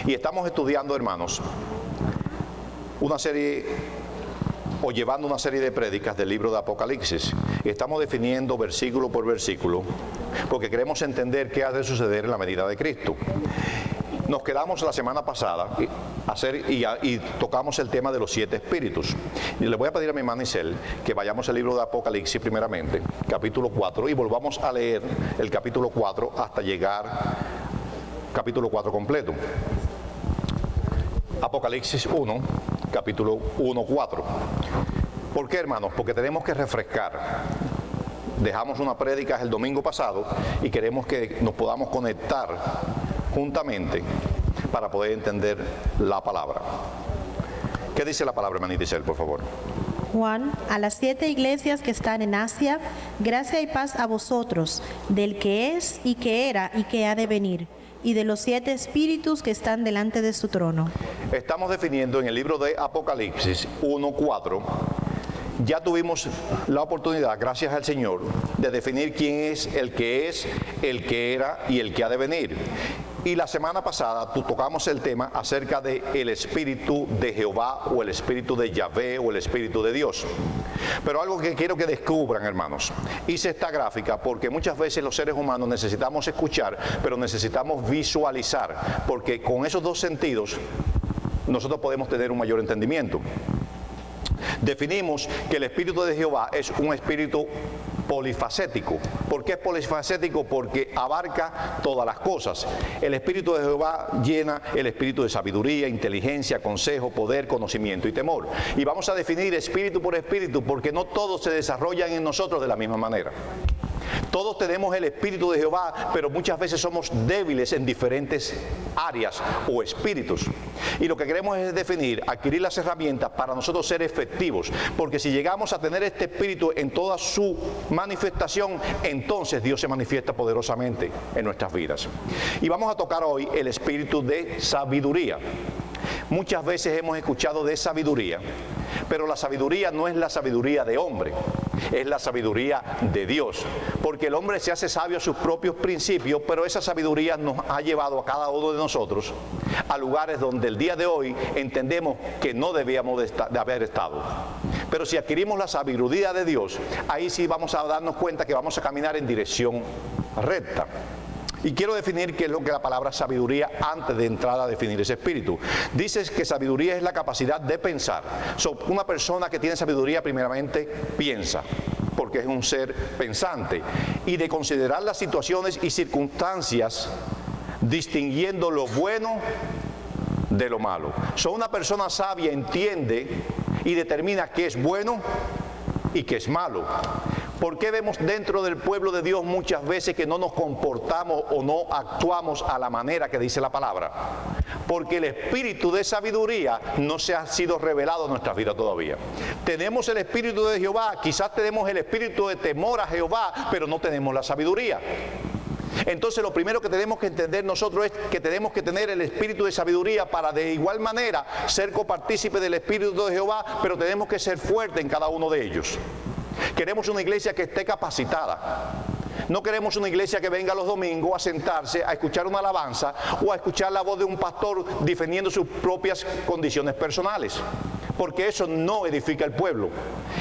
Y estamos estudiando, hermanos, una serie o llevando una serie de prédicas del libro de Apocalipsis. Estamos definiendo versículo por versículo porque queremos entender qué ha de suceder en la venida de Cristo. Nos quedamos la semana pasada y tocamos el tema de los 7 espíritus. Y le voy a pedir a mi hermana Isel que vayamos al libro de Apocalipsis primeramente, capítulo 4, y volvamos a leer el capítulo 4 hasta llegar capítulo 4 completo. Apocalipsis 1, capítulo 1, 4. ¿Por qué, hermanos? Porque tenemos que refrescar. Dejamos una prédica el domingo pasado y queremos que nos podamos conectar juntamente para poder entender la palabra. ¿Qué dice la palabra, hermanita Isel, por favor? Juan, a las 7 iglesias que están en Asia, gracia y paz a vosotros, del que es y que era y que ha de venir, y de los 7 espíritus que están delante de su trono. Estamos definiendo en el libro de Apocalipsis 1:4. Ya tuvimos la oportunidad, gracias al Señor, de definir quién es, el que era y el que ha de venir. Y la semana pasada tocamos el tema acerca del Espíritu de Jehová o el Espíritu de Yahvé o el Espíritu de Dios. Pero algo que quiero que descubran, hermanos, hice esta gráfica porque muchas veces los seres humanos necesitamos escuchar, pero necesitamos visualizar, porque con esos dos sentidos nosotros podemos tener un mayor entendimiento. Definimos que el Espíritu de Jehová es un espíritu polifacético. ¿Por qué es polifacético? Porque abarca todas las cosas. El Espíritu de Jehová llena el espíritu de sabiduría, inteligencia, consejo, poder, conocimiento y temor. Y vamos a definir espíritu por espíritu porque no todos se desarrollan en nosotros de la misma manera. Todos tenemos el Espíritu de Jehová, pero muchas veces somos débiles en diferentes áreas o espíritus. Y lo que queremos es definir, adquirir las herramientas para nosotros ser efectivos. Porque si llegamos a tener este Espíritu en toda su manifestación, entonces Dios se manifiesta poderosamente en nuestras vidas. Y vamos a tocar hoy el Espíritu de sabiduría. Muchas veces hemos escuchado de sabiduría, pero la sabiduría no es la sabiduría de hombre, es la sabiduría de Dios. Porque el hombre se hace sabio a sus propios principios, pero esa sabiduría nos ha llevado a cada uno de nosotros a lugares donde el día de hoy entendemos que no debíamos de haber estado. Pero si adquirimos la sabiduría de Dios, ahí sí vamos a darnos cuenta que vamos a caminar en dirección recta. Y quiero definir qué es lo que la palabra sabiduría antes de entrar a definir ese espíritu. Dices que sabiduría es la capacidad de pensar. Una persona que tiene sabiduría primeramente piensa, porque es un ser pensante, y de considerar las situaciones y circunstancias distinguiendo lo bueno de lo malo. Una persona sabia entiende y determina qué es bueno y qué es malo. ¿Por qué vemos dentro del pueblo de Dios muchas veces que no nos comportamos o no actuamos a la manera que dice la palabra? Porque el espíritu de sabiduría no se ha sido revelado en nuestras vidas todavía. Tenemos el espíritu de Jehová, quizás tenemos el espíritu de temor a Jehová, pero no tenemos la sabiduría. Entonces lo primero que tenemos que entender nosotros es que tenemos que tener el espíritu de sabiduría para de igual manera ser copartícipe del espíritu de Jehová, pero tenemos que ser fuertes en cada uno de ellos. Queremos una iglesia que esté capacitada. No queremos una iglesia que venga los domingos a sentarse a escuchar una alabanza o a escuchar la voz de un pastor defendiendo sus propias condiciones personales, porque eso no edifica el pueblo.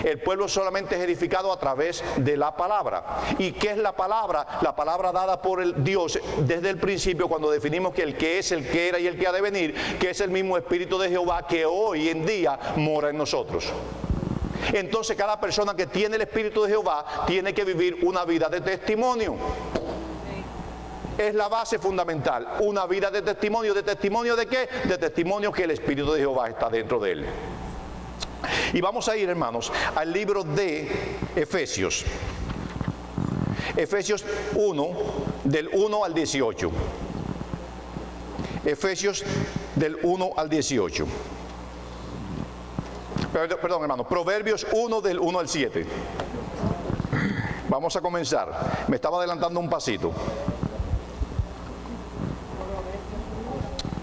El pueblo solamente es edificado a través de la palabra. ¿Y qué es la palabra? La palabra dada por el Dios desde el principio, cuando definimos que el que es, el que era y el que ha de venir, que es el mismo Espíritu de Jehová que hoy en día mora en nosotros. Entonces cada persona que tiene el Espíritu de Jehová tiene que vivir una vida de testimonio. Es la base fundamental, una vida de testimonio. ¿De testimonio de qué? De testimonio que el Espíritu de Jehová está dentro de él. Y vamos a ir, hermanos, al libro de Efesios. Efesios 1, del 1 al 18. Efesios del 1 al 18. Perdón, hermano, Proverbios 1 del 1 al 7. Vamos a comenzar. Me estaba adelantando un pasito.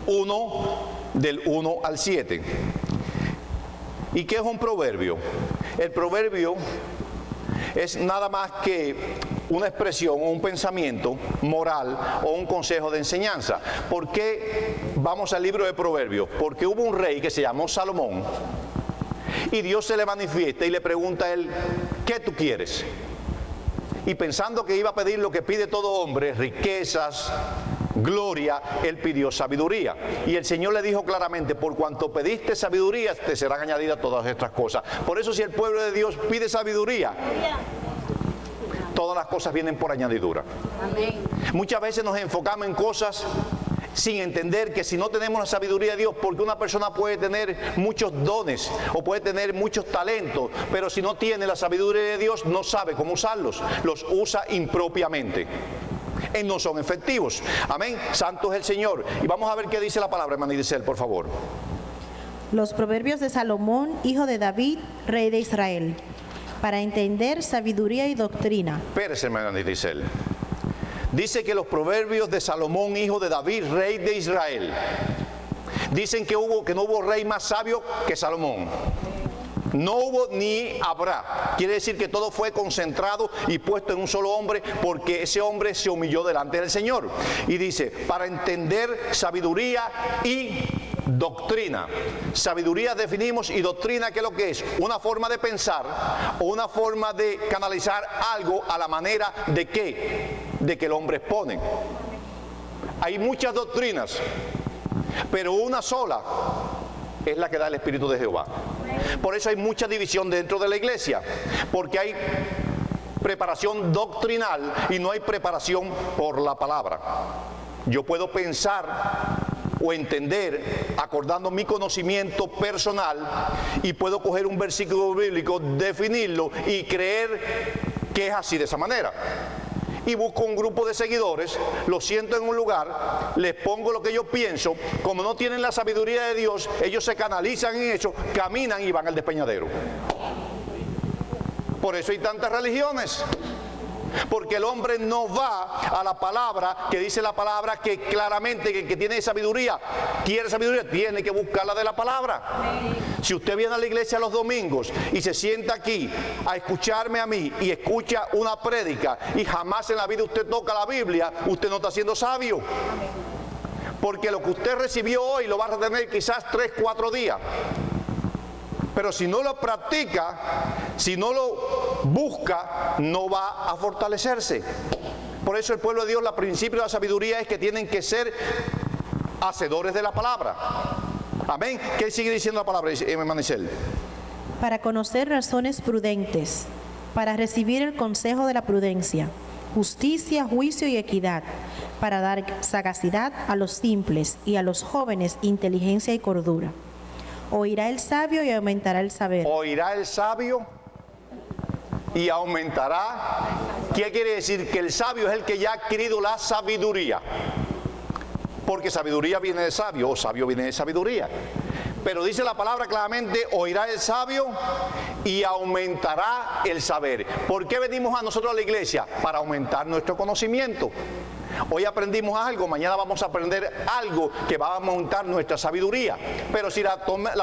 1 del 1 al 7. ¿Y qué es un proverbio? El proverbio es nada más que una expresión o un pensamiento moral o un consejo de enseñanza. ¿Por qué vamos al libro de Proverbios? Porque hubo un rey que se llamó Salomón y Dios se le manifiesta y le pregunta a él, ¿qué tú quieres? Y pensando que iba a pedir lo que pide todo hombre, riquezas, gloria, él pidió sabiduría. Y el Señor le dijo claramente, por cuanto pediste sabiduría, te serán añadidas todas estas cosas. Por eso si el pueblo de Dios pide sabiduría, todas las cosas vienen por añadidura. Amén. Muchas veces nos enfocamos en cosas sin entender que si no tenemos la sabiduría de Dios, porque una persona puede tener muchos dones o puede tener muchos talentos, pero si no tiene la sabiduría de Dios, no sabe cómo usarlos, los usa impropiamente. No son efectivos. Amén. Santo es el Señor. Y vamos a ver qué dice la palabra, hermana Idicel, por favor. Los proverbios de Salomón, hijo de David, rey de Israel, para entender sabiduría y doctrina. Espérese, hermana Idicel. Dice que los proverbios de Salomón, hijo de David, rey de Israel. Dicen que no hubo rey más sabio que Salomón. No hubo ni habrá. Quiere decir que todo fue concentrado y puesto en un solo hombre, porque ese hombre se humilló delante del Señor. Y dice, para entender sabiduría y doctrina. Sabiduría definimos y doctrina, ¿qué es lo que es? Una forma de pensar o una forma de canalizar algo a la manera de ¿qué? De que el hombre expone. Hay muchas doctrinas, pero una sola es la que da el Espíritu de Jehová. Por eso hay mucha división dentro de la iglesia, porque hay preparación doctrinal y no hay preparación por la palabra. Yo puedo pensar o entender acordando mi conocimiento personal y puedo coger un versículo bíblico, definirlo y creer que es así de esa manera. Y busco un grupo de seguidores, los siento en un lugar, les pongo lo que yo pienso, como no tienen la sabiduría de Dios, ellos se canalizan en eso, caminan y van al despeñadero. Por eso hay tantas religiones, porque el hombre no va a la palabra, que dice la palabra que claramente que tiene sabiduría, quiere sabiduría, tiene que buscarla de la palabra. Si usted viene a la iglesia los domingos y se sienta aquí a escucharme a mí y escucha una prédica y jamás en la vida usted toca la Biblia, usted no está siendo sabio. Porque lo que usted recibió hoy lo va a retener quizás 3, 4 días. Pero si no lo practica, si no lo busca, no va a fortalecerse. Por eso el pueblo de Dios, el principio de la sabiduría es que tienen que ser hacedores de la palabra. Amén. ¿Qué sigue diciendo la palabra, hermana Isel? Para conocer razones prudentes, para recibir el consejo de la prudencia, justicia, juicio y equidad, para dar sagacidad a los simples y a los jóvenes inteligencia y cordura. Oirá el sabio y aumentará el saber. Oirá el sabio y aumentará. ¿Qué quiere decir? Que el sabio es el que ya ha adquirido la sabiduría. Porque sabiduría viene de sabio, o sabio viene de sabiduría. Pero dice la palabra claramente, oirá el sabio y aumentará el saber. ¿Por qué venimos a nosotros a la iglesia? Para aumentar nuestro conocimiento. Hoy aprendimos algo, mañana vamos a aprender algo que va a aumentar nuestra sabiduría. Pero si la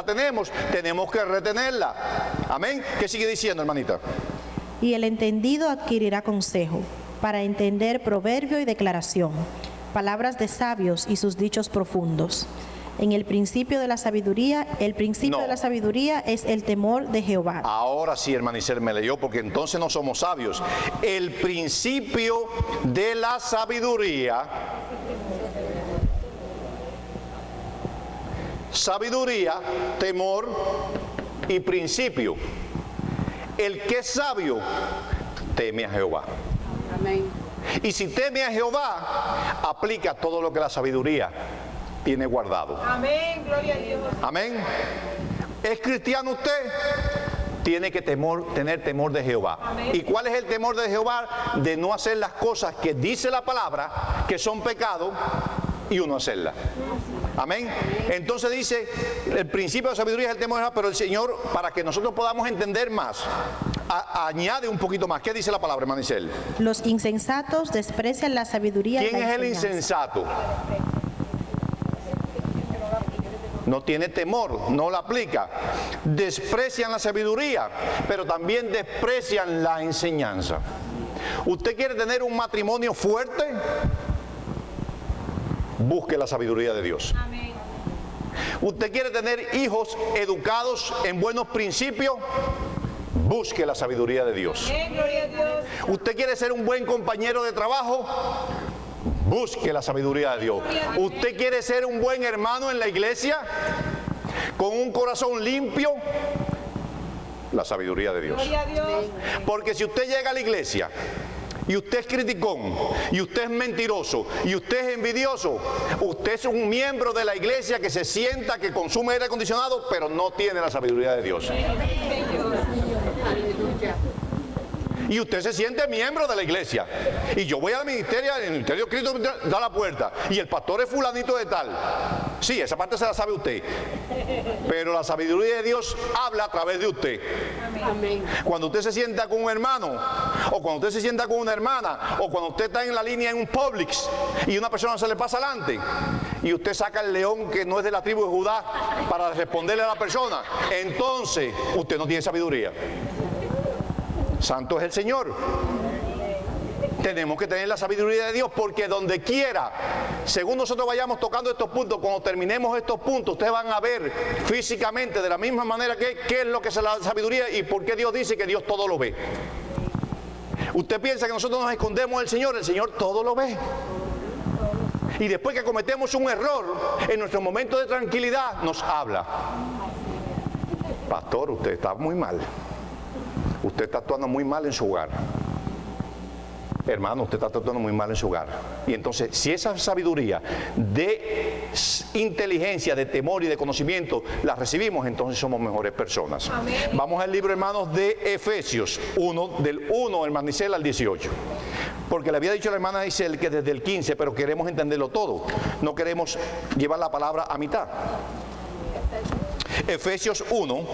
tenemos, tenemos que retenerla. Amén. ¿Qué sigue diciendo, hermanita? Y el entendido adquirirá consejo, para entender proverbio y declaración, palabras de sabios y sus dichos profundos. En el principio de la sabiduría, de la sabiduría es el temor de Jehová. Ahora sí, hermana Isel me leyó, porque entonces no somos sabios. El principio de la sabiduría, temor y principio. El que es sabio, teme a Jehová. Amén. Y si teme a Jehová, aplica todo lo que la sabiduría tiene guardado. Amén, gloria a Dios. Amén. ¿Es cristiano usted? Tiene que tener temor de Jehová. Amén. ¿Y cuál es el temor de Jehová? De no hacer las cosas que dice la palabra, que son pecado, y uno hacerlas. Amén. Entonces dice, el principio de sabiduría es el temor de Jehová, pero el Señor, para que nosotros podamos entender más, añade un poquito más. ¿Qué dice la palabra, hermano Isel? Los insensatos desprecian la sabiduría. ¿Quién es el insensato? No tiene temor, no la aplica. Desprecian la sabiduría, pero también desprecian la enseñanza. ¿Usted quiere tener un matrimonio fuerte? Busque la sabiduría de Dios. Amén. ¿Usted quiere tener hijos educados en buenos principios? Busque la sabiduría de Dios. Amén, gloria a Dios. ¿Usted quiere ser un buen compañero de trabajo? Busque la sabiduría de Dios. ¿Usted quiere ser un buen hermano en la iglesia? Con un corazón limpio. La sabiduría de Dios. Gloria a Dios. Porque si usted llega a la iglesia y usted es criticón, y usted es mentiroso, y usted es envidioso, usted es un miembro de la iglesia que se sienta, que consume aire acondicionado, pero no tiene la sabiduría de Dios. Y usted se siente miembro de la iglesia. Y yo voy al ministerio, el ministerio de Cristo da la puerta. Y el pastor es fulanito de tal. Sí, esa parte se la sabe usted. Pero la sabiduría de Dios habla a través de usted. Amén. Cuando usted se sienta con un hermano, o cuando usted se sienta con una hermana, o cuando usted está en la línea en un Publix y una persona se le pasa adelante, y usted saca el león que no es de la tribu de Judá para responderle a la persona, entonces usted no tiene sabiduría. Santo es el Señor. Tenemos que tener la sabiduría de Dios, porque donde quiera, según nosotros vayamos tocando estos puntos, cuando terminemos estos puntos, ustedes van a ver físicamente de la misma manera que qué es lo que es la sabiduría y por qué Dios dice que Dios todo lo ve. Usted piensa que nosotros nos escondemos del Señor, el Señor todo lo ve. Y después que cometemos un error, en nuestro momento de tranquilidad nos habla. Pastor, usted está muy mal. Usted está actuando muy mal en su hogar. Hermano, usted está actuando muy mal en su hogar. Y entonces, si esa sabiduría de inteligencia, de temor y de conocimiento la recibimos, entonces somos mejores personas. Amén. Vamos al libro, hermanos, de Efesios 1, del 1, hermana Isel, al 18. Porque le había dicho a la hermana Isel que desde el 15, pero queremos entenderlo todo. No queremos llevar la palabra a mitad. Efesios 1,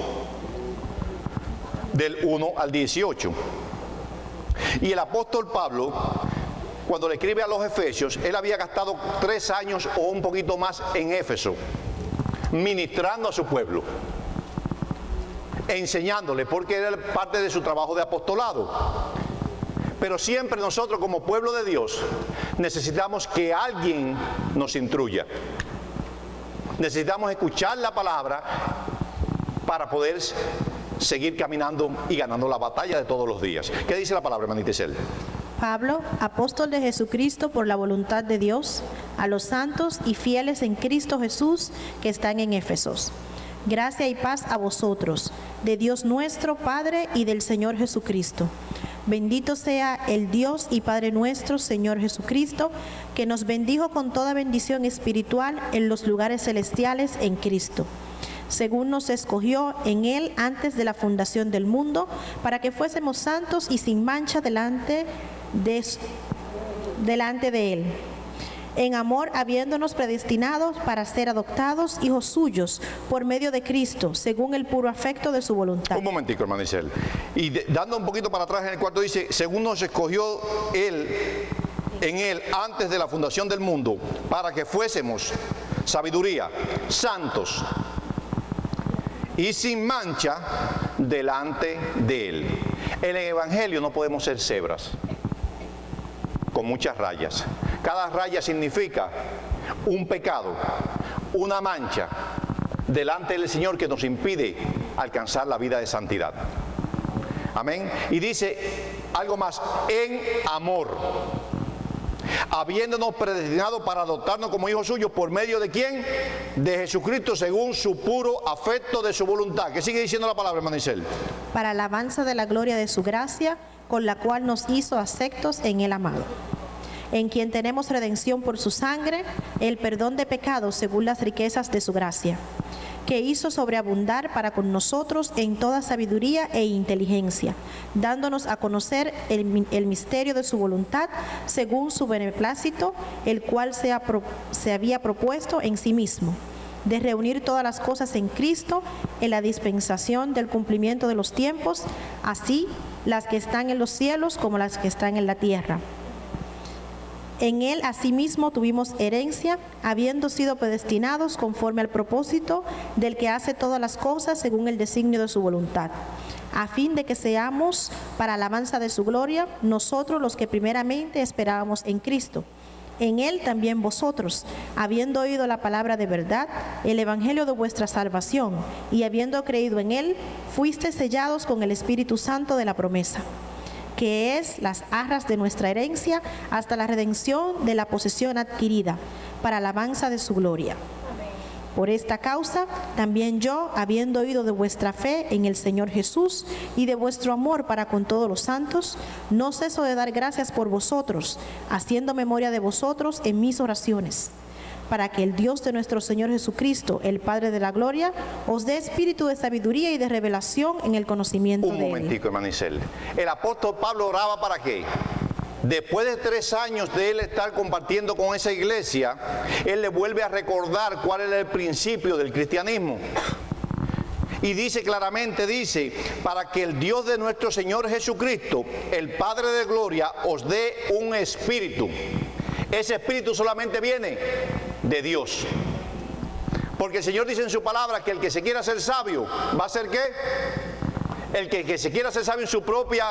del 1 al 18. Y el apóstol Pablo, cuando le escribe a los Efesios, él había gastado 3 años o un poquito más en Éfeso, ministrando a su pueblo, enseñándole, porque era parte de su trabajo de apostolado. Pero siempre nosotros como pueblo de Dios necesitamos que alguien nos instruya. Necesitamos escuchar la palabra para poder seguir caminando y ganando la batalla de todos los días. ¿Qué dice la palabra, hermanita Isel? Pablo, apóstol de Jesucristo por la voluntad de Dios, a los santos y fieles en Cristo Jesús que están en Éfesos. Gracia y paz a vosotros, de Dios nuestro Padre y del Señor Jesucristo. Bendito sea el Dios y Padre nuestro, Señor Jesucristo, que nos bendijo con toda bendición espiritual en los lugares celestiales en Cristo, según nos escogió en Él antes de la fundación del mundo, para que fuésemos santos y sin mancha delante de Él. En amor, habiéndonos predestinados para ser adoptados hijos suyos por medio de Cristo, según el puro afecto de su voluntad. Un momentico, hermana Isel. Y dando un poquito para atrás en el cuarto, dice, según nos escogió Él, en Él, antes de la fundación del mundo, para que fuésemos sabiduría, santos y sin mancha delante de Él. En el Evangelio no podemos ser cebras con muchas rayas. Cada raya significa un pecado, una mancha delante del Señor que nos impide alcanzar la vida de santidad. Amén. Y dice algo más, en amor, habiéndonos predestinado para adoptarnos como hijos suyos, ¿por medio de quién? De Jesucristo, según su puro afecto de su voluntad. ¿Qué sigue diciendo la palabra, hermana Isel? Para alabanza de la gloria de su gracia, con la cual nos hizo aceptos en el amado, en quien tenemos redención por su sangre, el perdón de pecados según las riquezas de su gracia, que hizo sobreabundar para con nosotros en toda sabiduría e inteligencia, dándonos a conocer el misterio de su voluntad, según su beneplácito, el cual se había propuesto en sí mismo, de reunir todas las cosas en Cristo, en la dispensación del cumplimiento de los tiempos, así las que están en los cielos como las que están en la tierra. En Él asimismo tuvimos herencia, habiendo sido predestinados conforme al propósito del que hace todas las cosas según el designio de su voluntad, a fin de que seamos para alabanza de su gloria, nosotros los que primeramente esperábamos en Cristo. En Él también vosotros, habiendo oído la palabra de verdad, el evangelio de vuestra salvación, y habiendo creído en Él, fuisteis sellados con el Espíritu Santo de la promesa, que es las arras de nuestra herencia, hasta la redención de la posesión adquirida, para alabanza de su gloria. Por esta causa, también yo, habiendo oído de vuestra fe en el Señor Jesús y de vuestro amor para con todos los santos, no ceso de dar gracias por vosotros, haciendo memoria de vosotros en mis oraciones, para que el Dios de nuestro Señor Jesucristo, el Padre de la gloria, os dé espíritu de sabiduría y de revelación en el conocimiento de Él. Un momentico, hermano Isel. El apóstol Pablo oraba ¿para qué? Después de 3 años de él estar compartiendo con esa iglesia, él le vuelve a recordar cuál era el principio del cristianismo. Y dice claramente, dice, para que el Dios de nuestro Señor Jesucristo, el Padre de gloria, os dé un espíritu. Ese espíritu solamente viene de Dios. Porque el Señor dice en su palabra que el que se quiera ser sabio, ¿va a ser qué? El que se quiera ser sabio en su propia...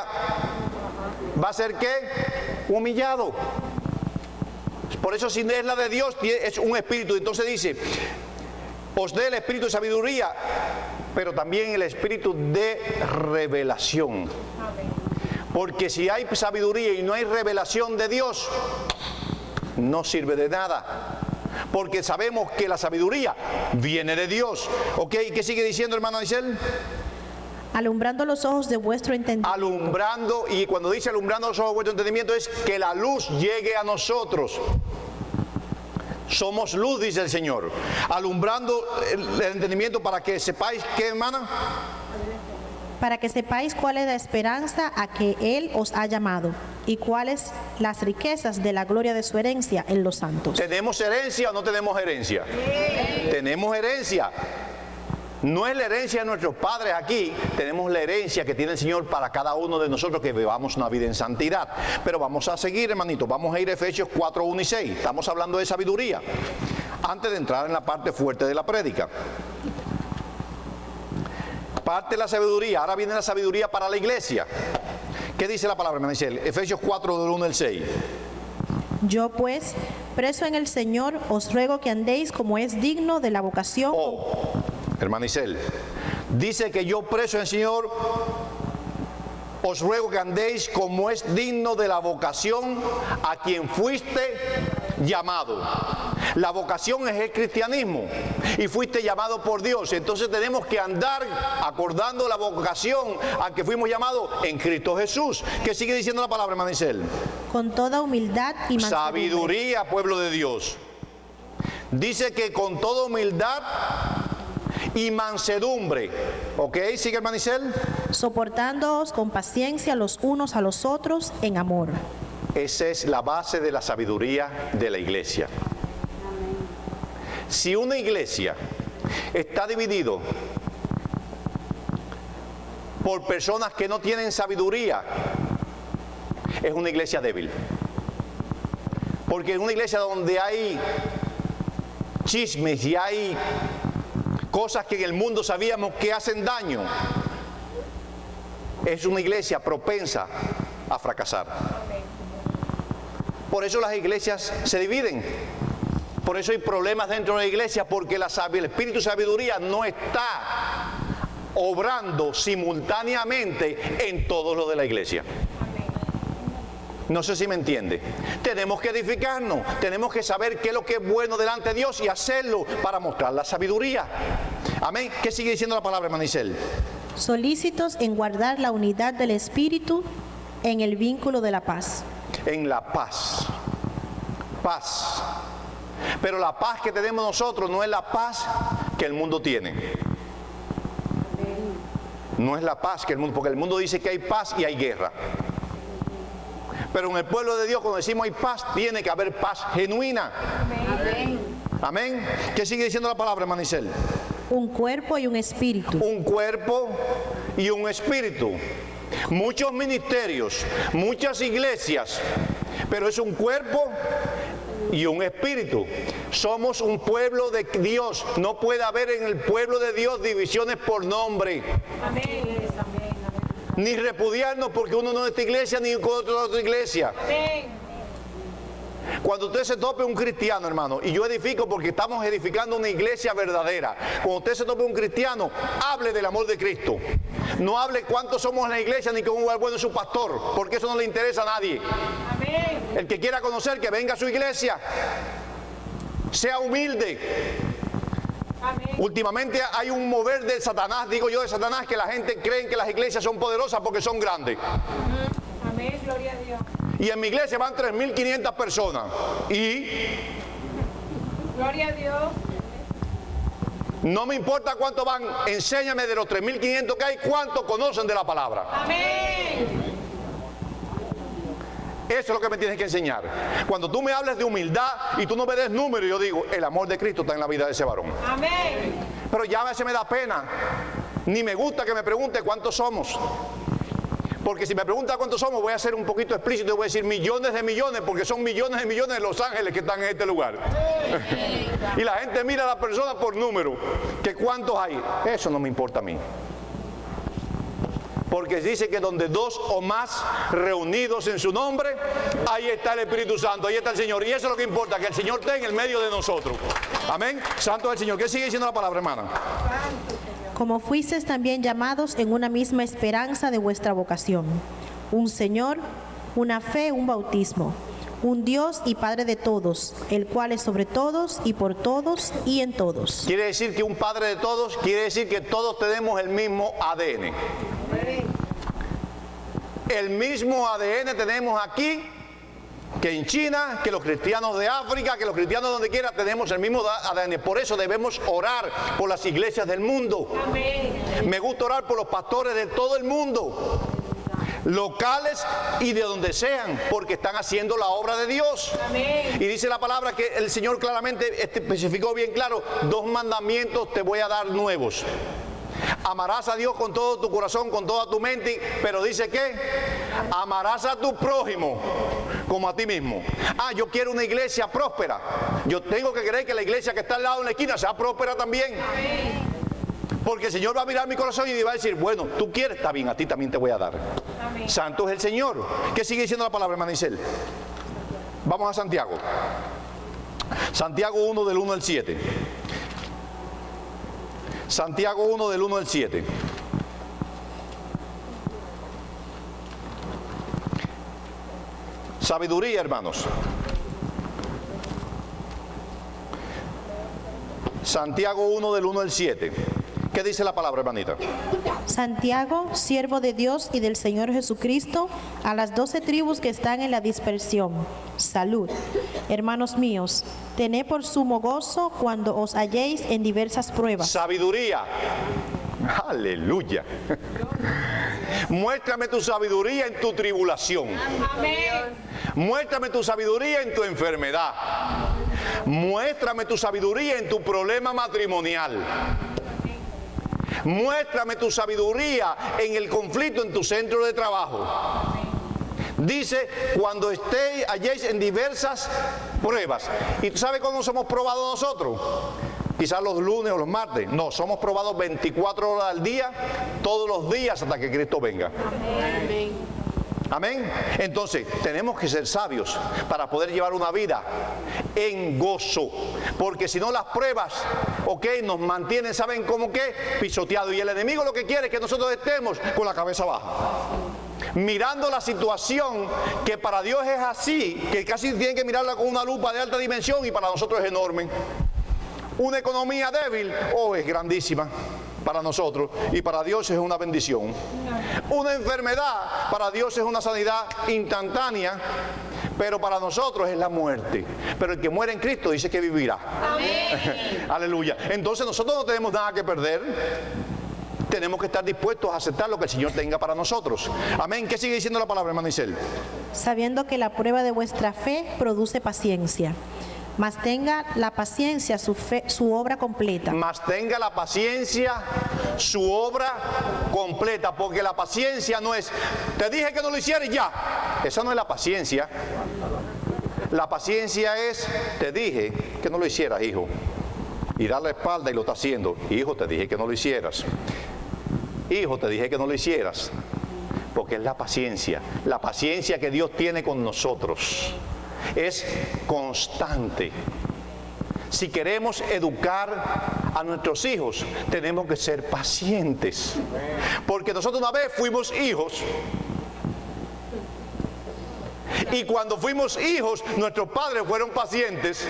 ¿va a ser qué? Humillado. Por eso si es la de Dios, es un espíritu. Entonces dice, os dé el espíritu de sabiduría, pero también el espíritu de revelación. Porque si hay sabiduría y no hay revelación de Dios, no sirve de nada. Porque sabemos que la sabiduría viene de Dios. ¿Ok? ¿Qué sigue diciendo, hermano Aisel? Alumbrando los ojos de vuestro entendimiento. Alumbrando, y cuando dice alumbrando los ojos de vuestro entendimiento es que la luz llegue a nosotros. Somos luz, dice el Señor. Alumbrando el entendimiento para que sepáis, ¿qué, hermana? Para que sepáis cuál es la esperanza a que Él os ha llamado y cuáles las riquezas de la gloria de su herencia en los santos. ¿Tenemos herencia o no tenemos herencia? Tenemos herencia. No es la herencia de nuestros padres aquí, tenemos la herencia que tiene el Señor para cada uno de nosotros que vivamos una vida en santidad. Pero vamos a seguir, hermanito, vamos a ir a Efesios 4, 1 y 6. Estamos hablando de sabiduría. Antes de entrar en la parte fuerte de la prédica. Parte de la sabiduría, ahora viene la sabiduría para la iglesia. ¿Qué dice la palabra, hermano Isel? Efesios 4, del 1 al 6. Yo pues, preso en el Señor, os ruego que andéis como es digno de la vocación. Hermano Isel, dice que yo preso en el Señor, os ruego que andéis como es digno de la vocación a quien fuiste llamado. La vocación es el cristianismo y fuiste llamado por Dios. Entonces tenemos que andar acordando la vocación a que fuimos llamados en Cristo Jesús. ¿Qué sigue diciendo la palabra, hermano Isel? Con toda humildad y mansedumbre. Sabiduría, pueblo de Dios. Dice que con toda humildad y mansedumbre. ¿Ok? ¿Sigue, hermano Isel? Soportándoos con paciencia los unos a los otros en amor. Esa es la base de la sabiduría de la iglesia. Si una iglesia está dividida por personas que no tienen sabiduría, es una iglesia débil. Porque en una iglesia donde hay chismes y hay cosas que en el mundo sabíamos que hacen daño, es una iglesia propensa a fracasar. Por eso las iglesias se dividen. Por eso hay problemas dentro de la iglesia, porque el espíritu de sabiduría no está obrando simultáneamente en todo lo de la iglesia. No sé si me entiende. Tenemos que edificarnos, tenemos que saber qué es lo que es bueno delante de Dios y hacerlo para mostrar la sabiduría. Amén. ¿Qué sigue diciendo la palabra, hermano Isel? Solícitos en guardar la unidad del espíritu en el vínculo de la paz. En la paz. Paz. Pero la paz que tenemos nosotros no es la paz que el mundo tiene. No es la paz que el mundo, porque el mundo dice que hay paz y hay guerra. Pero en el pueblo de Dios, cuando decimos hay paz, tiene que haber paz genuina. Amén. Amén. ¿Qué sigue diciendo la palabra, hermano Isel? Un cuerpo y un espíritu. Un cuerpo y un espíritu. Muchos ministerios, muchas iglesias, pero es un cuerpo y un espíritu. Somos un pueblo de Dios. No puede haber en el pueblo de Dios divisiones por nombre. Amén. Ni repudiarnos porque uno no es de esta iglesia ni con otra iglesia. Amén. Cuando usted se tope un cristiano, hermano, y yo edifico porque estamos edificando una iglesia verdadera. Cuando usted se tope un cristiano, hable del amor de Cristo. No hable cuántos somos en la iglesia ni cómo va el bueno su pastor, porque eso no le interesa a nadie. Amén. El que quiera conocer, que venga a su iglesia. Sea humilde. Amén. Últimamente hay un mover de Satanás, digo yo de Satanás, que la gente cree que las iglesias son poderosas porque son grandes. Amén. Gloria a Dios. Y en mi iglesia van 3.500 personas. Y Gloria a Dios. no me importa cuánto van, enséñame de los 3.500 que hay, cuánto conocen de la palabra. Amén. Eso es lo que me tienes que enseñar. Cuando tú me hables de humildad y tú no me des número, yo digo, el amor de Cristo está en la vida de ese varón. Amén. Pero ya a veces me da pena. Ni me gusta que me pregunte cuántos somos. Porque si me pregunta cuántos somos, voy a ser un poquito explícito y voy a decir millones de millones, porque son millones de millones de Los Ángeles que están en este lugar. Y la gente mira a la persona por número, que cuántos hay. Eso no me importa a mí. Porque dice que donde dos o más reunidos en su nombre, ahí está el Espíritu Santo, ahí está el Señor. Y eso es lo que importa, que el Señor esté en el medio de nosotros. Amén. Santo es el Señor. ¿Qué sigue diciendo la palabra, hermana? Como fuisteis también llamados en una misma esperanza de vuestra vocación. Un Señor, una fe, un bautismo. Un Dios y Padre de todos, el cual es sobre todos y por todos y en todos. Quiere decir que un Padre de todos, quiere decir que todos tenemos el mismo ADN. El mismo ADN tenemos aquí que en China, que los cristianos de África, que los cristianos donde quiera, tenemos el mismo ADN. Por eso debemos orar por las iglesias del mundo. Amén. Me gusta orar por los pastores de todo el mundo, locales y de donde sean, porque están haciendo la obra de Dios. Amén. Y dice la palabra que el Señor claramente especificó bien claro, 2 mandamientos te voy a dar nuevos. Amarás a Dios con todo tu corazón, con toda tu mente, pero dice que amarás a tu prójimo como a ti mismo. Yo quiero una iglesia próspera. Yo tengo que creer que la iglesia que está al lado en la esquina sea próspera también. Porque el Señor va a mirar mi corazón y va a decir, bueno, tú quieres, está bien, a ti también te voy a dar. Amén. Santo es el Señor. ¿Qué sigue diciendo la palabra, hermana Isel? Vamos a Santiago. Santiago 1 del 1 al 7. Santiago 1 del 1 al 7. Sabiduría, hermanos. Santiago 1 del 1 al 7. ¿Qué dice la palabra, hermanita? Santiago, siervo de Dios y del Señor Jesucristo, a las 12 tribus que están en la dispersión. Salud. Hermanos míos, tened por sumo gozo cuando os halléis en diversas pruebas. Sabiduría. Aleluya. Muéstrame tu sabiduría en tu tribulación. Amén. Muéstrame tu sabiduría en tu enfermedad. Muéstrame tu sabiduría en tu problema matrimonial. Muéstrame tu sabiduría en el conflicto en tu centro de trabajo. Dice, cuando halléis en diversas pruebas. ¿Y tú sabes cuándo somos probados nosotros? Quizás los lunes o los martes. No, somos probados 24 horas al día, todos los días hasta que Cristo venga. Amén. Amén. Entonces, tenemos que ser sabios para poder llevar una vida en gozo. Porque si no, las pruebas, nos mantienen, ¿saben cómo qué? Pisoteados. Y el enemigo lo que quiere es que nosotros estemos con la cabeza baja, mirando la situación que para Dios es así, que casi tienen que mirarla con una lupa de alta dimensión y para nosotros es enorme. Una economía débil, es grandísima para nosotros y para Dios es una bendición. Una enfermedad para Dios es una sanidad instantánea, pero para nosotros es la muerte. Pero el que muere en Cristo dice que vivirá. Amén. Aleluya. Entonces nosotros no tenemos nada que perder. Tenemos que estar dispuestos a aceptar lo que el Señor tenga para nosotros. Amén. ¿Qué sigue diciendo la palabra, hermano Isel? Sabiendo que la prueba de vuestra fe produce paciencia. Mas tenga la paciencia su obra completa. Mas tenga la paciencia su obra completa, porque la paciencia no es, te dije que no lo hicieras y ya. Esa no es la paciencia. La paciencia es, te dije que no lo hicieras, hijo, y dar la espalda y lo está haciendo. Hijo, te dije que no lo hicieras. Hijo, te dije que no lo hicieras. que es la paciencia. La paciencia que Dios tiene con nosotros es constante. Si queremos educar a nuestros hijos, tenemos que ser pacientes. Porque nosotros una vez fuimos hijos. Y cuando fuimos hijos, nuestros padres fueron pacientes.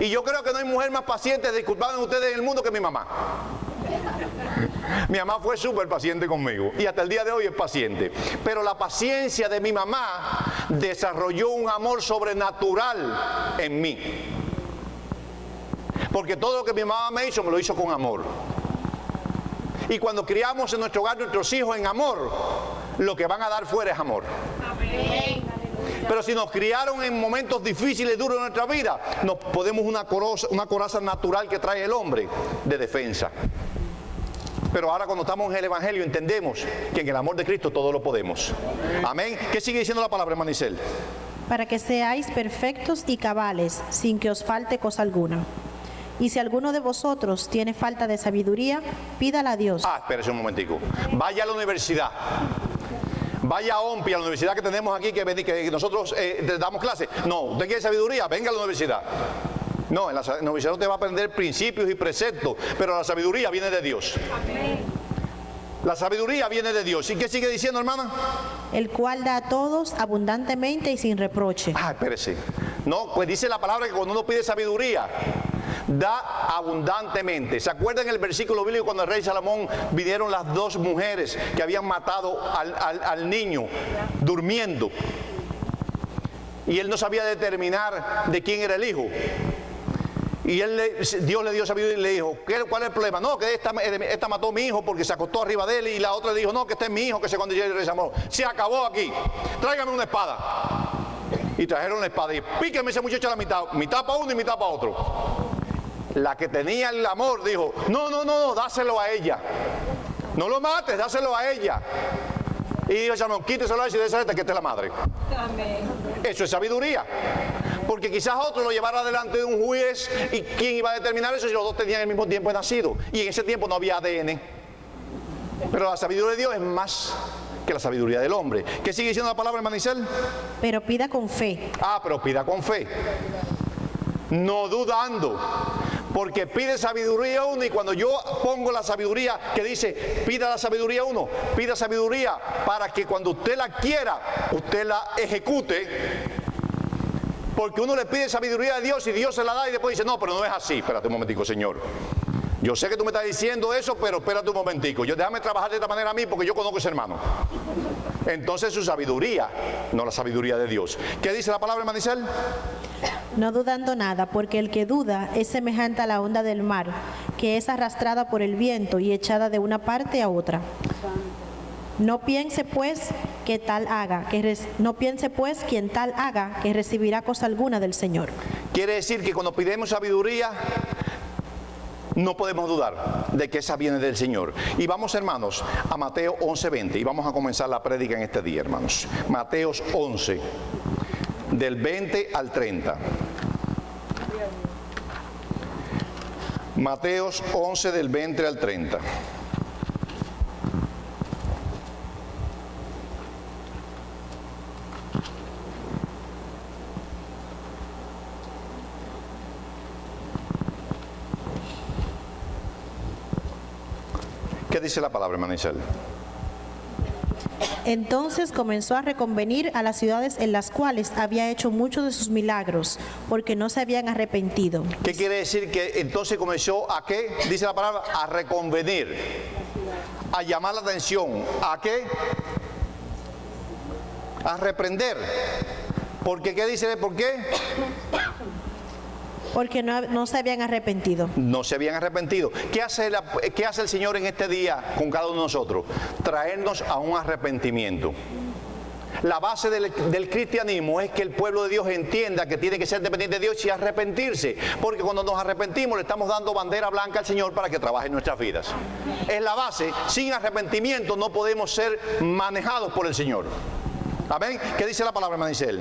Y yo creo que no hay mujer más paciente, disculpen ustedes, en el mundo que mi mamá. Mi mamá fue súper paciente conmigo y hasta el día de hoy es paciente. Pero la paciencia de mi mamá desarrolló un amor sobrenatural en mí. Porque todo lo que mi mamá me lo hizo con amor. Y cuando criamos en nuestro hogar nuestros hijos en amor, lo que van a dar fuera es amor. Amén. Pero si nos criaron en momentos difíciles y duros de nuestra vida, nos podemos una coraza natural que trae el hombre de defensa. Pero ahora cuando estamos en el Evangelio entendemos que en el amor de Cristo todo lo podemos. Amén. ¿Qué sigue diciendo la palabra, hermana Isel? Para que seáis perfectos y cabales, sin que os falte cosa alguna. Y si alguno de vosotros tiene falta de sabiduría, pídala a Dios. Espérese un momentico. Vaya a la universidad. Vaya a OMPI, a la universidad que tenemos aquí, que nosotros damos clases. No, ¿usted quiere sabiduría? Venga a la universidad. No, en la universidad usted va a aprender principios y preceptos, pero la sabiduría viene de Dios. La sabiduría viene de Dios. ¿Y qué sigue diciendo, hermana? El cual da a todos abundantemente y sin reproche. Espérese. No, pues dice la palabra que cuando uno pide sabiduría, da abundantemente. ¿Se acuerdan el versículo bíblico cuando el rey Salomón vinieron las dos mujeres que habían matado al niño durmiendo? Y él no sabía determinar de quién era el hijo. Y Dios le dio sabiduría y le dijo, ¿cuál es el problema? No, que esta mató a mi hijo porque se acostó arriba de él. Y la otra le dijo, no, que este es mi hijo, que se cuando el rey Salomón. Se acabó aquí. Tráigame una espada. Y trajeron la espada y píqueme ese muchacho a la mitad para uno y mitad para otro. La que tenía el amor dijo, no, dáselo a ella. No lo mates, dáselo a ella. Y dijo Salomón, quíteselo a ella y déselo que esta es la madre. Amén. Eso es sabiduría. Porque quizás otro lo llevara delante de un juez y quién iba a determinar eso si los dos tenían el mismo tiempo de nacido. Y en ese tiempo no había ADN. Pero la sabiduría de Dios es más que la sabiduría del hombre. ¿Qué sigue diciendo la palabra, hermana Isel? Pero pida con fe. Pero pida con fe. No dudando. Porque pide sabiduría uno y cuando yo pongo la sabiduría que dice, pida la sabiduría uno, pida sabiduría para que cuando usted la quiera, usted la ejecute. Porque uno le pide sabiduría a Dios y Dios se la da y después dice, no, pero no es así. Espérate un momentico, Señor. Yo sé que tú me estás diciendo eso, pero espérate un momentico. Déjame trabajar de esta manera a mí porque yo conozco a ese hermano. Entonces su sabiduría, no la sabiduría de Dios. ¿Qué dice la palabra, hermana Isel? No dudando nada, porque el que duda es semejante a la onda del mar, que es arrastrada por el viento y echada de una parte a otra. No piense pues quien tal haga, que recibirá cosa alguna del Señor. Quiere decir que cuando pidamos sabiduría, no podemos dudar de que esa viene del Señor. Y vamos, hermanos, a Mateo 11:20 y vamos a comenzar la prédica en este día, hermanos. Mateos 11, del 20 al 30. Mateos 11, del 20 al 30. ¿Qué dice la palabra, hermana Isel? Entonces comenzó a reconvenir a las ciudades en las cuales había hecho muchos de sus milagros, porque no se habían arrepentido. ¿Qué quiere decir? Que entonces comenzó a ¿qué? Dice la palabra, a reconvenir, a llamar la atención, ¿a qué? A reprender. Porque ¿qué dice? ¿Por qué? Porque no se habían arrepentido. No se habían arrepentido. ¿Qué hace el Señor en este día con cada uno de nosotros? Traernos a un arrepentimiento. La base del cristianismo es que el pueblo de Dios entienda que tiene que ser dependiente de Dios y arrepentirse. Porque cuando nos arrepentimos le estamos dando bandera blanca al Señor para que trabaje en nuestras vidas. Es la base. Sin arrepentimiento no podemos ser manejados por el Señor. Amén. ¿Qué dice la palabra, hermana Isel?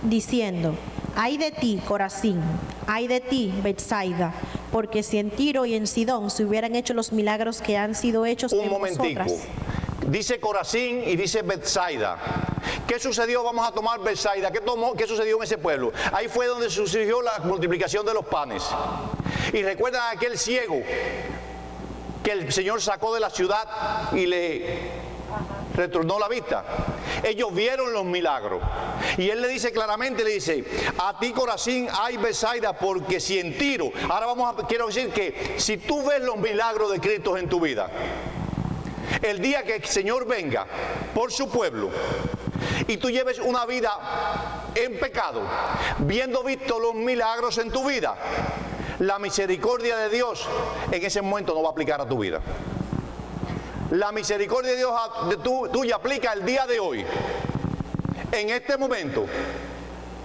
Diciendo, ay de ti, Corazín, ay de ti, Betsaida, porque si en Tiro y en Sidón se hubieran hecho los milagros que han sido hechos en vosotras. Dice Corazín y dice Betsaida. ¿Qué sucedió? Vamos a tomar Betsaida. ¿Qué sucedió en ese pueblo? Ahí fue donde sucedió la multiplicación de los panes. Y recuerdan a aquel ciego que el Señor sacó de la ciudad y le retornó la vista. Ellos vieron los milagros. Y Él le dice claramente, le dice, a ti Corazín, ay Betsaida, porque si en Tiro, ahora quiero decir que si tú ves los milagros de Cristo en tu vida, el día que el Señor venga por su pueblo y tú lleves una vida en pecado, viendo visto los milagros en tu vida, la misericordia de Dios en ese momento no va a aplicar a tu vida. La misericordia de Dios tuya aplica el día de hoy, en este momento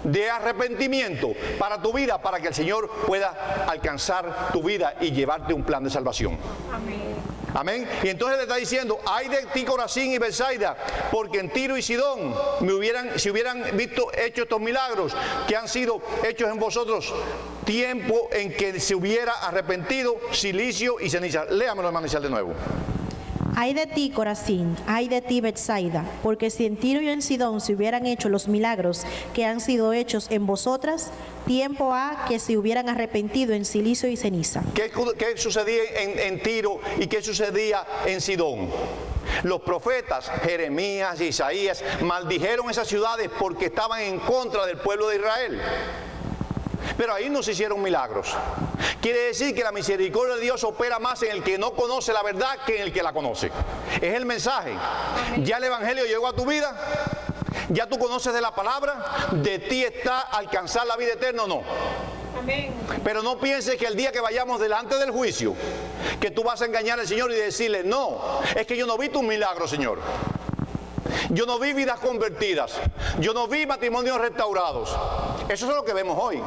de arrepentimiento para tu vida, para que el Señor pueda alcanzar tu vida y llevarte un plan de salvación. Amén. Amén. Y entonces le está diciendo, ay de ti Corazín y Betsaida, porque en Tiro y Sidón si hubieran visto hecho estos milagros que han sido hechos en vosotros, tiempo en que se hubiera arrepentido silicio y ceniza. Léamelo, hermano Isabel, de nuevo. Ay de ti, Corazín, ay de ti, Betsaida, porque si en Tiro y en Sidón se hubieran hecho los milagros que han sido hechos en vosotras, tiempo ha que se hubieran arrepentido en silicio y ceniza. ¿Qué sucedía en Tiro y qué sucedía en Sidón? Los profetas, Jeremías y Isaías, maldijeron esas ciudades porque estaban en contra del pueblo de Israel. Pero ahí no se hicieron milagros. Quiere decir que la misericordia de Dios opera más en el que no conoce la verdad que en el que la conoce. Es el mensaje. Ya el Evangelio llegó a tu vida. Ya tú conoces de la palabra. De ti está alcanzar la vida eterna o no. Amén. Pero no pienses que el día que vayamos delante del juicio, que tú vas a engañar al Señor y decirle, no, es que yo no vi tu milagro, Señor. Yo no vi vidas convertidas. Yo no vi matrimonios restaurados. Eso es lo que vemos hoy.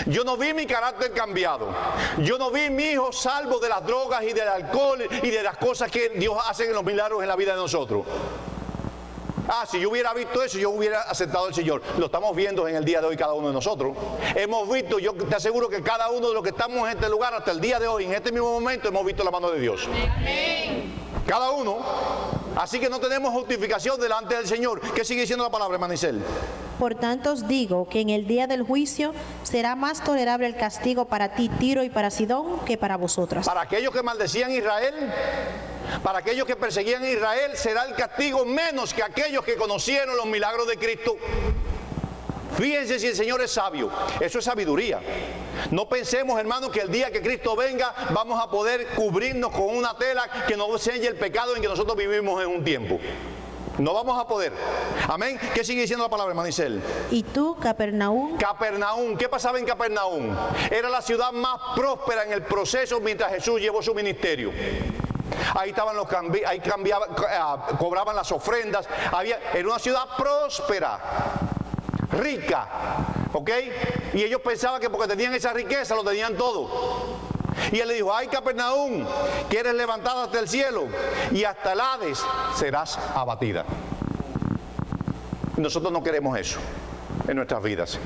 Yo no vi mi carácter cambiado. Yo no vi mi hijo salvo de las drogas y del alcohol y de las cosas que Dios hace en los milagros en la vida de nosotros. Si yo hubiera visto eso, yo hubiera aceptado al Señor. Lo estamos viendo en el día de hoy cada uno de nosotros. Hemos visto, yo te aseguro que cada uno de los que estamos en este lugar hasta el día de hoy, en este mismo momento, hemos visto la mano de Dios. Amén. Cada uno. Así que no tenemos justificación delante del Señor. ¿Qué sigue diciendo la palabra, hermana Isel? Por tanto os digo que en el día del juicio será más tolerable el castigo para ti, Tiro, y para Sidón, que para vosotras. Para aquellos que maldecían a Israel, para aquellos que perseguían a Israel, será el castigo menos que aquellos que conocieron los milagros de Cristo. Fíjense si el Señor es sabio. Eso es sabiduría. No pensemos, hermanos, que el día que Cristo venga vamos a poder cubrirnos con una tela que nos selle el pecado en que nosotros vivimos en un tiempo. No vamos a poder. Amén. ¿Qué sigue diciendo la palabra, hermano Isel? Y tú, Capernaum. Capernaum. ¿Qué pasaba en Capernaum? Era la ciudad más próspera en el proceso mientras Jesús llevó su ministerio. Ahí estaban ahí cobraban las ofrendas. Era una ciudad próspera, rica, ¿ok? Y ellos pensaban que porque tenían esa riqueza lo tenían todo. Y él le dijo, ay Capernaum, que eres levantada hasta el cielo y hasta el Hades serás abatida. Nosotros no queremos eso en nuestras vidas.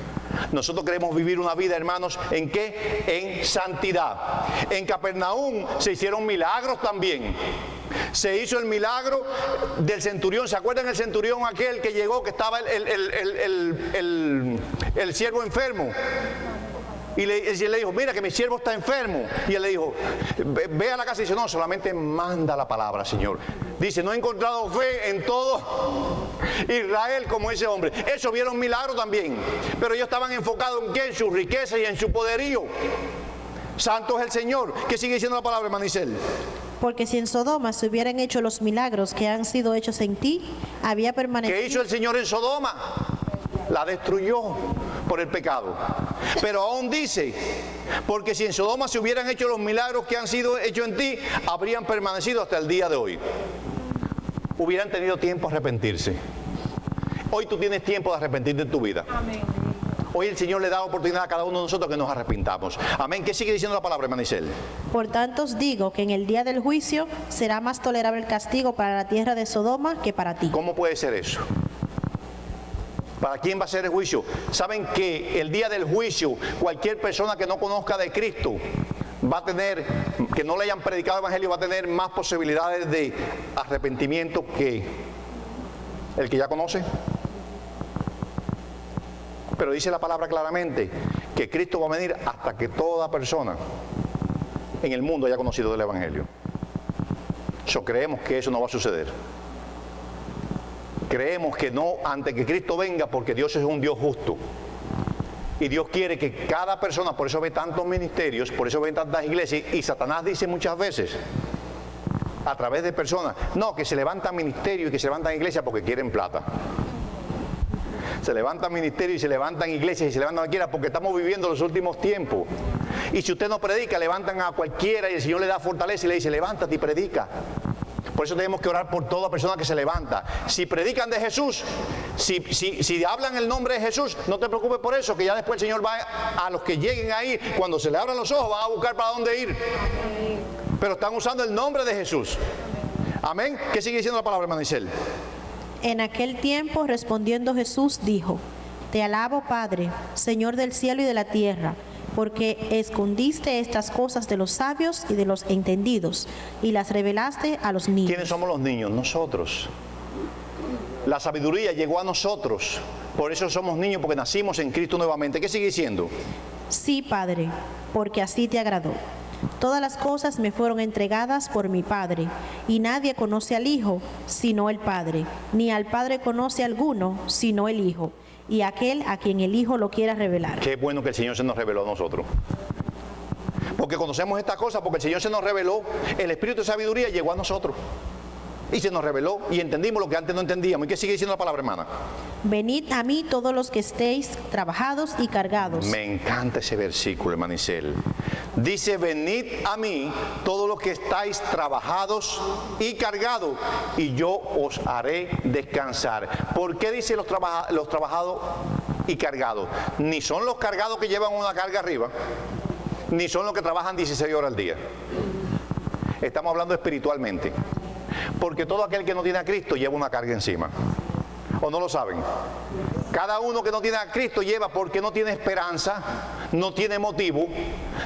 Nosotros queremos vivir una vida, hermanos, ¿en qué? En santidad. En Capernaum se hicieron milagros también. Se hizo el milagro del centurión. ¿Se acuerdan el centurión aquel que llegó, que estaba el siervo enfermo? Y le dijo, mira que mi siervo está enfermo. Y él le dijo, ve a la casa y dice, no, solamente manda la palabra, Señor. Dice, no he encontrado fe en todo Israel como ese hombre. Eso vieron milagros también. Pero ellos estaban enfocados en qué, en su riqueza y en su poderío. Santo es el Señor. ¿Qué sigue diciendo la palabra, hermano Isel? Porque si en Sodoma se hubieran hecho los milagros que han sido hechos en ti, había permanecido. ¿Qué hizo el Señor en Sodoma? La destruyó por el pecado. Pero aún dice, porque si en Sodoma se hubieran hecho los milagros que han sido hechos en ti, habrían permanecido hasta el día de hoy. Hubieran tenido tiempo a arrepentirse. Hoy tú tienes tiempo de arrepentirte en tu vida. Amén. Hoy el Señor le da oportunidad a cada uno de nosotros que nos arrepintamos. Amén. ¿Qué sigue diciendo la palabra, hermana Isel? Por tanto os digo que en el día del juicio será más tolerable el castigo para la tierra de Sodoma que para ti. ¿Cómo puede ser eso? ¿Para quién va a ser el juicio? Saben que el día del juicio, cualquier persona que no conozca de Cristo va a tener, que no le hayan predicado el Evangelio, va a tener más posibilidades de arrepentimiento que el que ya conoce. Pero dice la palabra claramente que Cristo va a venir hasta que toda persona en el mundo haya conocido del Evangelio. Creemos que eso no va a suceder. Creemos que no, antes que Cristo venga, porque Dios es un Dios justo. Y Dios quiere que cada persona, por eso ve tantos ministerios, por eso ve tantas iglesias, y Satanás dice muchas veces, a través de personas, no, que se levantan ministerios y que se levantan iglesias porque quieren plata. Se levantan ministerios y se levantan iglesias y se levantan cualquiera porque estamos viviendo los últimos tiempos. Y si usted no predica, levantan a cualquiera y el Señor le da fortaleza y le dice, levántate y predica. Por eso tenemos que orar por toda persona que se levanta. Si predican de Jesús, si hablan el nombre de Jesús, no te preocupes por eso, que ya después el Señor va a los que lleguen ahí, cuando se le abran los ojos, van a buscar para dónde ir. Pero están usando el nombre de Jesús. Amén. ¿Qué sigue diciendo la palabra, hermana Isel? En aquel tiempo, respondiendo Jesús, dijo: Te alabo, Padre, Señor del cielo y de la tierra, porque escondiste estas cosas de los sabios y de los entendidos, y las revelaste a los niños. ¿Quiénes somos los niños? Nosotros. La sabiduría llegó a nosotros. Por eso somos niños, porque nacimos en Cristo nuevamente. ¿Qué sigue diciendo? Sí, Padre, porque así te agradó. Todas las cosas me fueron entregadas por mi Padre, y nadie conoce al Hijo sino el Padre, ni al Padre conoce alguno sino el Hijo, y aquel a quien el Hijo lo quiera revelar. Qué bueno que el Señor se nos reveló a nosotros. Porque conocemos esta cosa, porque el Señor se nos reveló, el Espíritu de sabiduría llegó a nosotros. Y se nos reveló y entendimos lo que antes no entendíamos. ¿Y qué sigue diciendo la palabra, hermana? Venid a mí todos los que estéis trabajados y cargados. Me encanta ese versículo, hermana Isel. Dice, venid a mí todos los que estáis trabajados y cargados, y yo os haré descansar. ¿Por qué dice los trabajados y cargados? Ni son los cargados que llevan una carga arriba, ni son los que trabajan 16 horas al día. Estamos hablando espiritualmente. Porque todo aquel que no tiene a Cristo lleva una carga encima. ¿O no lo saben? Cada uno que no tiene a Cristo lleva, porque no tiene esperanza, no tiene motivo,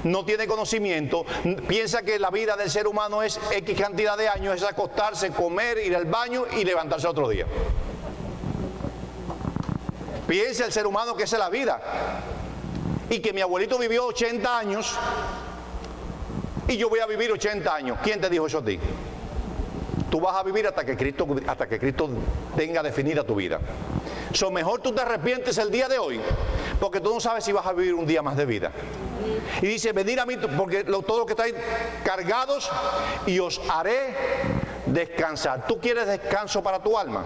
no tiene conocimiento, piensa que la vida del ser humano es X cantidad de años, es acostarse, comer, ir al baño y levantarse otro día. Piensa el ser humano que esa es la vida. Y que mi abuelito vivió 80 años y yo voy a vivir 80 años. ¿Quién te dijo eso a ti? Tú vas a vivir hasta que Cristo tenga definida tu vida. Mejor tú te arrepientes el día de hoy, porque tú no sabes si vas a vivir un día más de vida. Y dice, venid a mí, porque todos los que estáis cargados, y os haré descansar. ¿Tú quieres descanso para tu alma?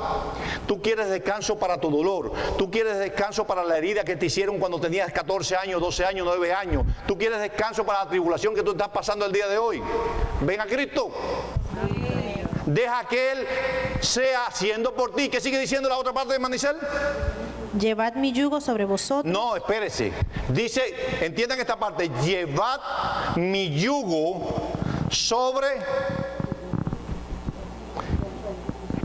¿Tú quieres descanso para tu dolor? ¿Tú quieres descanso para la herida que te hicieron cuando tenías 14 años, 12 años, 9 años? ¿Tú quieres descanso para la tribulación que tú estás pasando el día de hoy? Ven a Cristo. Deja que Él sea haciendo por ti. ¿Qué sigue diciendo la otra parte de Manicel? Llevad mi yugo sobre vosotros. No, espérese. Dice, entiendan esta parte. Llevad mi yugo sobre...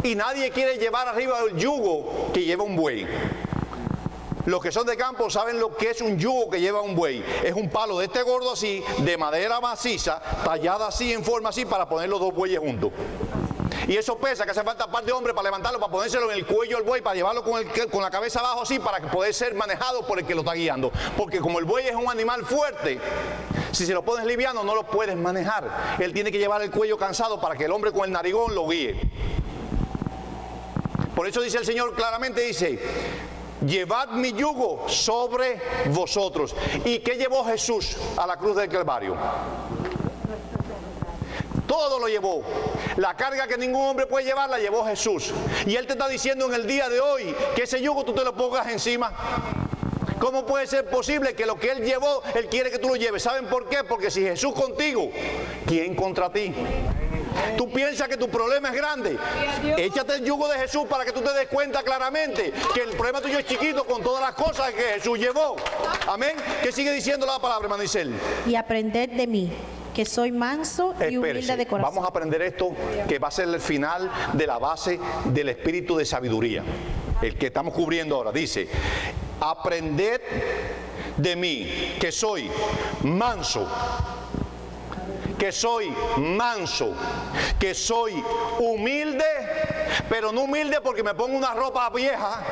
Y nadie quiere llevar arriba el yugo que lleva un buey. Los que son de campo saben lo que es un yugo que lleva un buey. Es un palo de este gordo así, de madera maciza, tallada así, en forma así, para poner los dos bueyes juntos. Y eso pesa, que hace falta par de hombres para levantarlo, para ponérselo en el cuello al buey, para llevarlo con la cabeza abajo así, para poder ser manejado por el que lo está guiando. Porque como el buey es un animal fuerte, si se lo pones liviano no lo puedes manejar. Él tiene que llevar el cuello cansado para que el hombre con el narigón lo guíe. Por eso dice el Señor claramente, dice, llevad mi yugo sobre vosotros. ¿Y qué llevó Jesús a la cruz del Calvario? Todo lo llevó. La carga que ningún hombre puede llevar la llevó Jesús. Y Él te está diciendo en el día de hoy que ese yugo tú te lo pongas encima. ¿Cómo puede ser posible que lo que Él llevó, Él quiere que tú lo lleves? ¿Saben por qué? Porque si Jesús contigo, ¿quién contra ti? Tú piensas que tu problema es grande. Échate el yugo de Jesús para que tú te des cuenta claramente que el problema tuyo es chiquito con todas las cosas que Jesús llevó. Amén. ¿Qué sigue diciendo la palabra, hermano Isel? Y aprended de mí, que soy manso y humilde de corazón. Vamos a aprender esto, que va a ser el final de la base del espíritu de sabiduría, el que estamos cubriendo ahora. Dice, aprended de mí, que soy manso que soy manso, que soy humilde, pero no humilde porque me pongo una ropa vieja,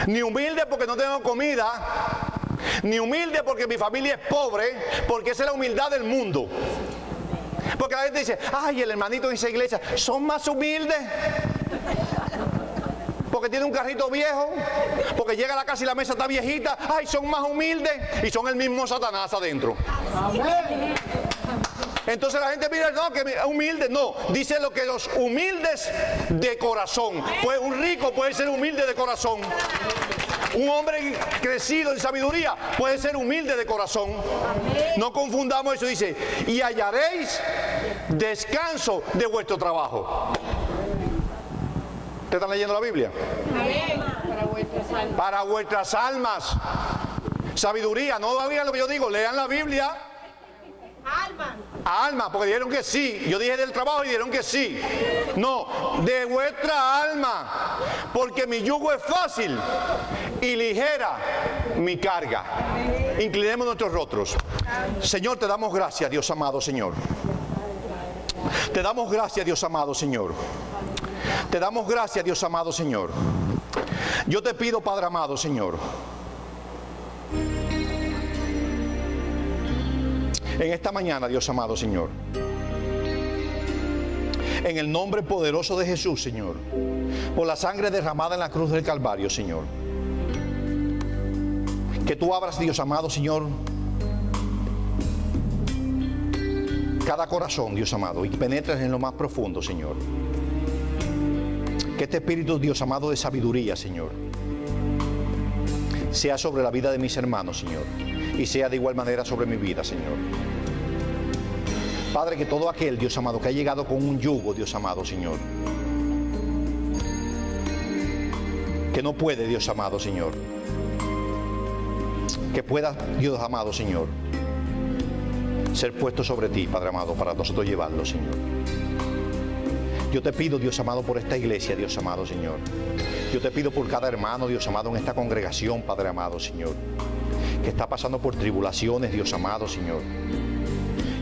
ni humilde porque no tengo comida, ni humilde porque mi familia es pobre, porque esa es la humildad del mundo. Porque la gente dice, ay, el hermanito en esa iglesia, son más humildes. Porque tiene un carrito viejo, porque llega a la casa y la mesa está viejita, ay, son más humildes, y son el mismo Satanás adentro. Amén. Entonces la gente mira, no, que humilde, no, dice lo que los humildes de corazón. Pues un rico puede ser humilde de corazón. Un hombre crecido en sabiduría puede ser humilde de corazón. No confundamos eso, dice, y hallaréis descanso de vuestro trabajo. ¿Ustedes están leyendo la Biblia? Para vuestras almas. Sabiduría, no digan lo que yo digo, lean la Biblia. Alma, porque dijeron que sí. Yo dije del trabajo y dijeron que sí. No, de vuestra alma, porque mi yugo es fácil y ligera mi carga. Inclinemos nuestros rostros. Señor, te damos gracias, Dios amado Señor. Te damos gracias, Dios amado Señor. Te damos gracias, Dios amado Señor. Yo te pido, Padre amado Señor, en esta mañana, Dios amado Señor, en el nombre poderoso de Jesús, Señor, por la sangre derramada en la cruz del Calvario, Señor, que tú abras, Dios amado Señor, cada corazón, Dios amado, y penetres en lo más profundo, Señor. Que este espíritu, Dios amado, de sabiduría, Señor, sea sobre la vida de mis hermanos, Señor, y sea de igual manera sobre mi vida, Señor. Padre, que todo aquel, Dios amado, que ha llegado con un yugo, Dios amado, Señor, que no puede, Dios amado, Señor, que pueda, Dios amado, Señor, ser puesto sobre ti, Padre amado, para nosotros llevarlo, Señor. Yo te pido, Dios amado, por esta iglesia, Dios amado, Señor. Yo te pido por cada hermano, Dios amado, en esta congregación, Padre amado, Señor, que está pasando por tribulaciones, Dios amado, Señor,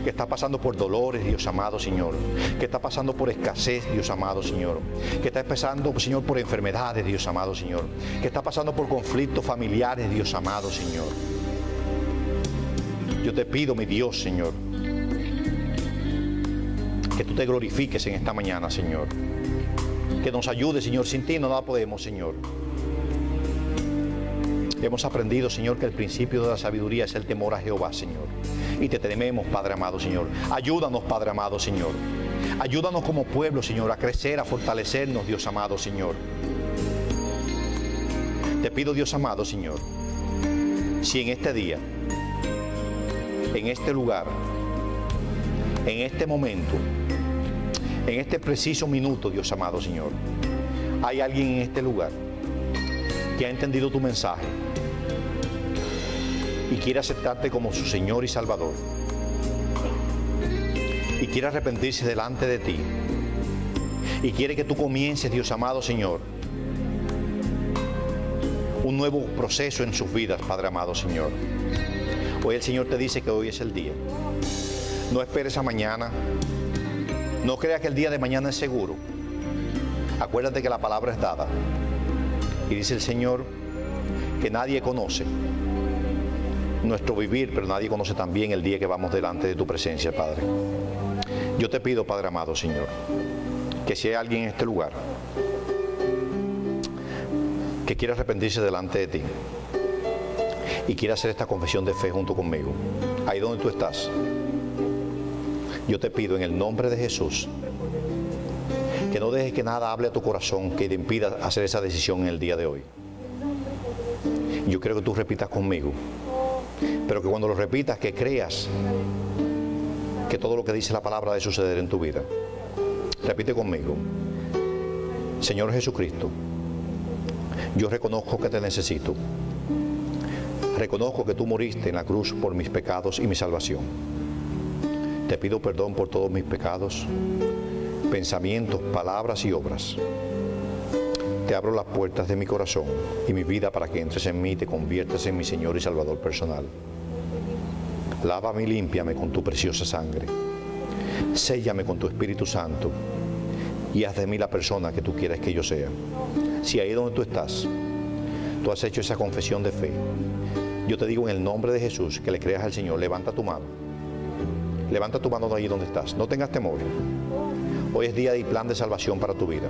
que está pasando por dolores, Dios amado, Señor, que está pasando por escasez, Dios amado, Señor, que está pasando, Señor, por enfermedades, Dios amado, Señor, que está pasando por conflictos familiares, Dios amado, Señor. Yo te pido, mi Dios, Señor, que tú te glorifiques en esta mañana, Señor. Que nos ayudes, Señor. Sin ti no nada podemos, Señor. Hemos aprendido, Señor, que el principio de la sabiduría es el temor a Jehová, Señor. Y te tememos, Padre amado, Señor. Ayúdanos, Padre amado, Señor. Ayúdanos como pueblo, Señor, a crecer, a fortalecernos, Dios amado, Señor. Te pido, Dios amado, Señor, si en este día, en este lugar, en este momento, en este preciso minuto, Dios amado Señor, hay alguien en este lugar que ha entendido tu mensaje y quiere aceptarte como su Señor y Salvador y quiere arrepentirse delante de ti y quiere que tú comiences, Dios amado Señor, un nuevo proceso en sus vidas, Padre amado Señor. Hoy el Señor te dice que hoy es el día. No esperes a mañana. No creas que el día de mañana es seguro. Acuérdate que la palabra es dada. Y dice el Señor que nadie conoce nuestro vivir, pero nadie conoce también el día que vamos delante de tu presencia, Padre. Yo te pido, Padre amado, Señor, que si hay alguien en este lugar que quiera arrepentirse delante de ti y quiera hacer esta confesión de fe junto conmigo, ahí donde tú estás, yo te pido en el nombre de Jesús que no dejes que nada hable a tu corazón que te impida hacer esa decisión en el día de hoy. Yo quiero que tú repitas conmigo, pero que cuando lo repitas, que creas que todo lo que dice la palabra debe suceder en tu vida. Repite conmigo: Señor Jesucristo, yo reconozco que te necesito. Reconozco que tú moriste en la cruz por mis pecados y mi salvación. Te pido perdón por todos mis pecados, pensamientos, palabras y obras. Te abro las puertas de mi corazón y mi vida para que entres en mí y te conviertas en mi Señor y Salvador personal. Lávame y límpiame con tu preciosa sangre. séllame con tu Espíritu Santo y haz de mí la persona que tú quieres que yo sea. Si ahí donde tú estás, tú has hecho esa confesión de fe, yo te digo en el nombre de Jesús que le creas al Señor. Levanta tu mano. Levanta tu mano de ahí donde estás. No tengas temor. Hoy es día de plan de salvación para tu vida.